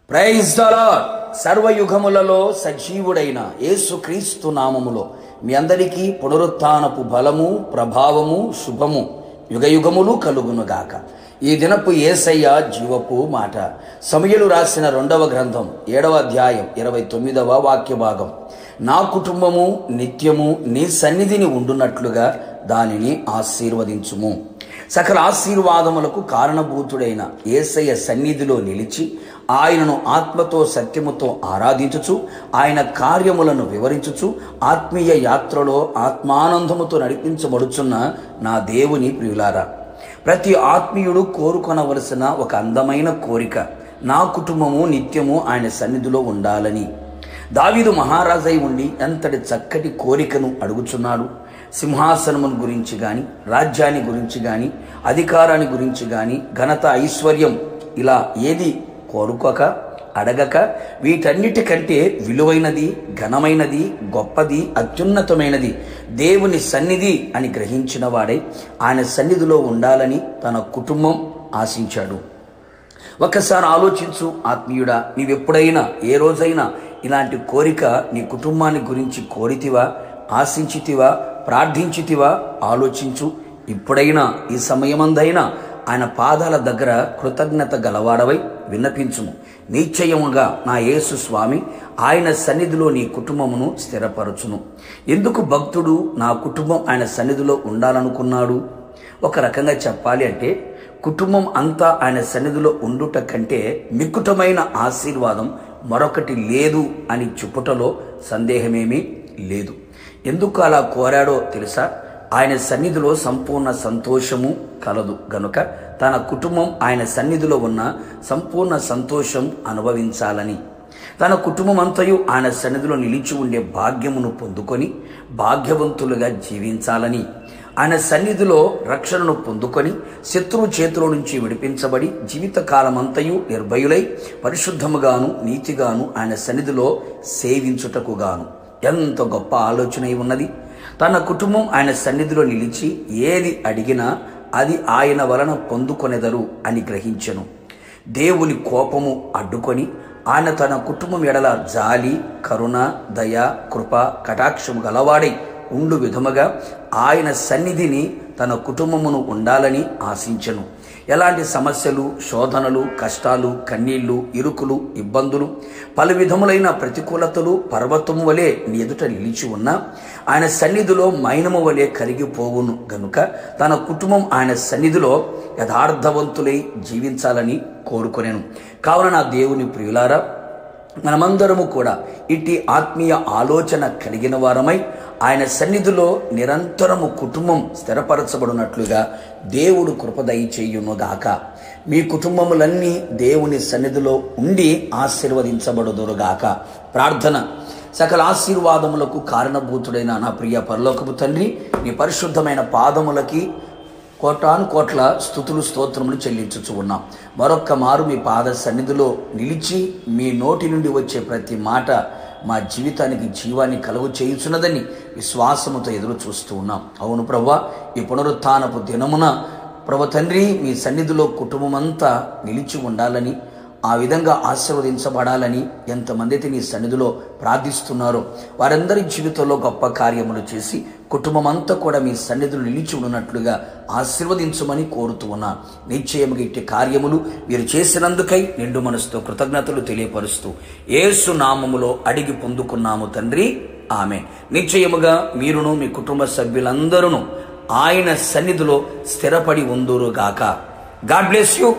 Praise the lord. సర్వయుగములలో సజీవుడైన యేసుక్రీస్తు నామములో మీ అందరికీ పునరుత్థానపు బలము, ప్రభావము, శుభము యుగయుగములు కలుగునుగాక. ఈ దినపు యేసయ్య జీవపు మాట. సమూయేలు రాసిన 2వ గ్రంథం 7వ అధ్యాయం 29వ వాక్య భాగం. నా కుటుంబము నిత్యము నీ సన్నిధిని ఉండునట్లుగా దానిని ఆశీర్వదించుము. సకల ఆశీర్వాదములకు కారణభూతుడైన యేసయ్య సన్నిధిలో నిలిచి ఆయనను ఆత్మతో సత్యముతో ఆరాధించుచు ఆయన కార్యములను వివరించుచు ఆత్మీయ యాత్రలో ఆత్మానందముతో నడిపించబడుచున్న నా దేవుని ప్రియులారా, ప్రతి ఆత్మీయుడు కోరుకొనవలసిన ఒక అందమైన కోరిక నా కుటుంబము నిత్యము ఆయన సన్నిధిలో ఉండాలని. దావీదు మహారాజై ఉండి ఎంతటి చక్కటి కోరికను అడుగుచున్నాడు. సింహాసనమును గురించి కానీ, రాజ్యాన్ని గురించి కానీ, అధికారాన్ని గురించి కానీ, ఘనత, ఐశ్వర్యం ఇలా ఏది కోరుకోక అడగక వీటన్నిటికంటే విలువైనది, ఘనమైనది, గొప్పది, అత్యున్నతమైనది దేవుని సన్నిధి అని గ్రహించిన వాడై ఆయన సన్నిధిలో ఉండాలని తన కుటుంబం ఆశించాడు. ఒక్కసారి ఆలోచించు ఆత్మీయుడా, నీవెప్పుడైనా ఏ రోజైనా ఇలాంటి కోరిక నీ కుటుంబాన్ని గురించి కోరితివా, ఆశించితివా, ప్రార్థించితివా? ఆలోచించు. ఇప్పుడైనా ఈ సమయమందైనా ఆయన పాదాల దగ్గర కృతజ్ఞత గలవాడవై విన్నపించుము. నిశ్చయముగా నా యేసు స్వామి ఆయన సన్నిధిలో నీ కుటుంబమును స్థిరపరచును. ఎందుకు భక్తుడు నా కుటుంబం ఆయన సన్నిధిలో ఉండాలనుకున్నాడు? ఒక రకంగా చెప్పాలి అంటే కుటుంబం అంతా ఆయన సన్నిధిలో ఉండుట కంటే మిక్కుటమైన ఆశీర్వాదం మరొకటి లేదు అని చెప్పుటలో సందేహమేమీ లేదు. ఎందుకు అలా కోరాడో తెలుసా? ఆయన సన్నిధిలో సంపూర్ణ సంతోషము కలదు గనుక తన కుటుంబం ఆయన సన్నిధిలో ఉన్న సంపూర్ణ సంతోషం అనుభవించాలని, తన కుటుంబం అంతయు ఆయన సన్నిధిలో నిలిచి ఉండే భాగ్యమును పొందుకొని భాగ్యవంతులుగా జీవించాలని, ఆయన సన్నిధిలో రక్షణను పొందుకొని శత్రువు చేతిలో నుంచి విడిపించబడి జీవితకాలమంతయు నిర్భయులై పరిశుద్ధముగాను నీతిగాను ఆయన సన్నిధిలో సేవించుటకుగాను. ఎంత గొప్ప ఆలోచన ఉన్నది! తన కుటుంబం ఆయన సన్నిధిలో నిలిచి ఏది అడిగినా అది ఆయన వలన పొందుకొనెదరు అని గ్రహించెను. దేవుని కోపము అడ్డుకొని ఆయన తన కుటుంబం ఎడల జాలి, కరుణ, దయ, కృప, కటాక్షము గలవాడై ఉండు విధముగా ఆయన సన్నిధిని తన కుటుంబమును ఉండాలని ఆశించెను. ఎలాంటి సమస్యలు, శోధనలు, కష్టాలు, కన్నీళ్లు, ఇరుకులు, ఇబ్బందులు, పలు విధములైన ప్రతికూలతలు పర్వతము వలె నీ ఎదుట నిలిచి ఉన్నా ఆయన సన్నిధిలో మైనము వలె కరిగిపోవును గనుక తన కుటుంబం ఆయన సన్నిధిలో యథార్థవంతులై జీవించాలని కోరుకొనెను. కావున నా దేవుని ప్రియులారా, మనమందరము కూడా ఇట్టి ఆత్మీయ ఆలోచన కలిగిన వారమై ఆయన సన్నిధిలో నిరంతరము కుటుంబం స్థిరపరచబడినట్లుగా దేవుడు కృప దయచేయునుగాక. మీ కుటుంబములన్నీ దేవుని సన్నిధిలో ఉండి ఆశీర్వదించబడుదురుగాక. ప్రార్థన. సకల ఆశీర్వాదములకు కారణభూతుడైన నా ప్రియ పరలోకపు తండ్రి, నీ పరిశుద్ధమైన పాదములకి కోటాను కోట్ల స్తుతులు, స్తోత్రములు చెల్లించుచు ఉన్నాం. మరొక్క మారు మీ పాద సన్నిధిలో నిలిచి మీ నోటి నుండి వచ్చే ప్రతి మాట మా జీవితానికి జీవాన్ని కలుగు చేయుచున్నదని విశ్వాసముతో ఎదురు చూస్తూ ఉన్నాం. అవును ప్రభువా, ఈ పునరుత్థానపు దినమున ప్రభు తండ్రి మీ సన్నిధిలో కుటుంబమంతా నిలిచి ఉండాలని, ఆ విధంగా ఆశీర్వదించబడాలని ఎంతమంది అయితే నీ సన్నిధిలో ప్రార్థిస్తున్నారో వారందరి జీవితంలో గొప్ప కార్యములు చేసి కుటుంబం అంతా కూడా మీ సన్నిధిలో నిలిచి ఉన్నట్లుగా ఆశీర్వదించమని కోరుతూ ఉన్నా. నిశ్చయముగా ఇట్టి కార్యములు మీరు చేసినందుకై నిండు మనసుతో కృతజ్ఞతలు తెలియపరుస్తూ యేసు నామములో అడిగి పొందుకున్నాము తండ్రి, ఆమె. నిశ్చయముగా మీరును మీ కుటుంబ సభ్యులందరూ ఆయన సన్నిధిలో స్థిరపడి ఉందురుగాక. God bless you.